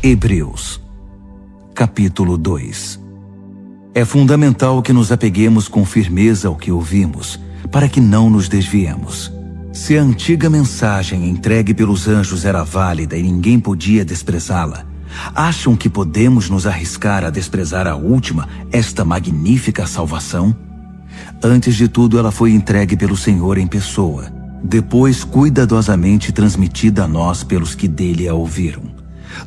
Hebreus, capítulo 2. É fundamental que nos apeguemos com firmeza ao que ouvimos, para que não nos desviemos. Se a antiga mensagem entregue pelos anjos era válida e ninguém podia desprezá-la, acham que podemos nos arriscar a desprezar a última, esta magnífica salvação? Antes de tudo, ela foi entregue pelo Senhor em pessoa, depois cuidadosamente transmitida a nós pelos que dele a ouviram.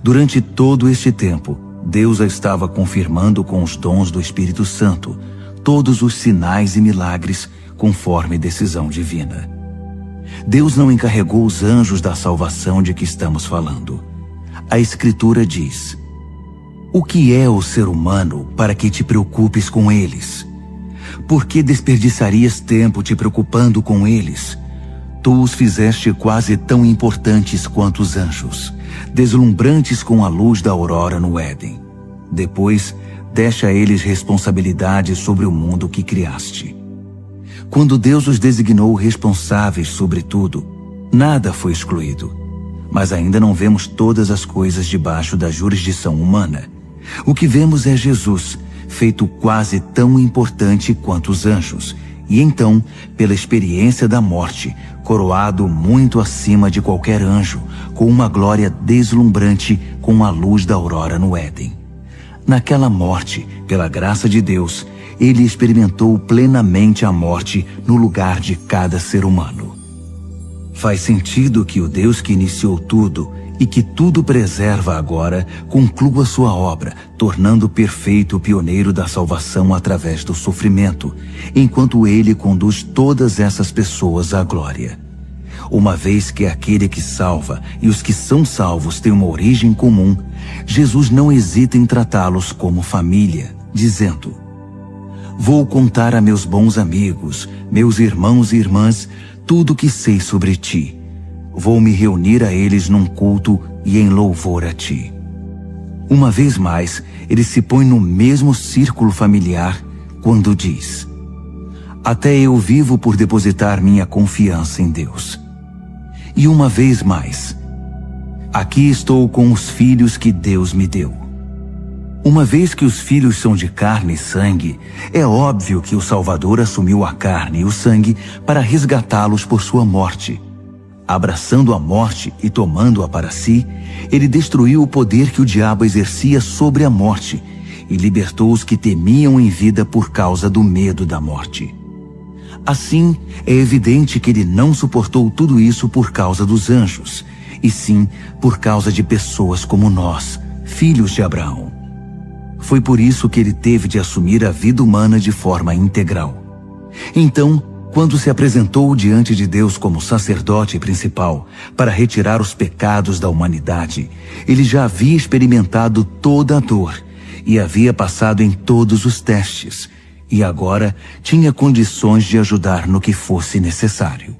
Durante todo este tempo, Deus a estava confirmando com os dons do Espírito Santo, todos os sinais e milagres, conforme decisão divina. Deus não encarregou os anjos da salvação de que estamos falando. A Escritura diz: "O que é o ser humano para que te preocupes com eles? Por que desperdiçarias tempo te preocupando com eles? Tu os fizeste quase tão importantes quanto os anjos, deslumbrantes com a luz da aurora no Éden. Depois, deste a eles responsabilidade sobre o mundo que criaste." Quando Deus os designou responsáveis sobre tudo, nada foi excluído. Mas ainda não vemos todas as coisas debaixo da jurisdição humana. O que vemos é Jesus, feito quase tão importante quanto os anjos, e então, pela experiência da morte, coroado muito acima de qualquer anjo, com uma glória deslumbrante com a luz da aurora no Éden. Naquela morte, pela graça de Deus, ele experimentou plenamente a morte no lugar de cada ser humano. Faz sentido que o Deus que iniciou tudo e que tudo preserva agora, conclua sua obra, tornando perfeito o pioneiro da salvação através do sofrimento, enquanto ele conduz todas essas pessoas à glória. Uma vez que aquele que salva e os que são salvos têm uma origem comum, Jesus não hesita em tratá-los como família, dizendo: "Vou contar a meus bons amigos, meus irmãos e irmãs, tudo o que sei sobre ti. Vou me reunir a eles num culto e em louvor a ti." Uma vez mais, ele se põe no mesmo círculo familiar quando diz: "Até eu vivo por depositar minha confiança em Deus." E uma vez mais: "Aqui estou com os filhos que Deus me deu." Uma vez que os filhos são de carne e sangue, é óbvio que o Salvador assumiu a carne e o sangue para resgatá-los por sua morte. Abraçando a morte e tomando-a para si, ele destruiu o poder que o diabo exercia sobre a morte e libertou os que temiam em vida por causa do medo da morte. Assim, é evidente que ele não suportou tudo isso por causa dos anjos, e sim por causa de pessoas como nós, filhos de Abraão. Foi por isso que ele teve de assumir a vida humana de forma integral. Então, quando se apresentou diante de Deus como sacerdote principal para retirar os pecados da humanidade, ele já havia experimentado toda a dor e havia passado em todos os testes, e agora tinha condições de ajudar no que fosse necessário.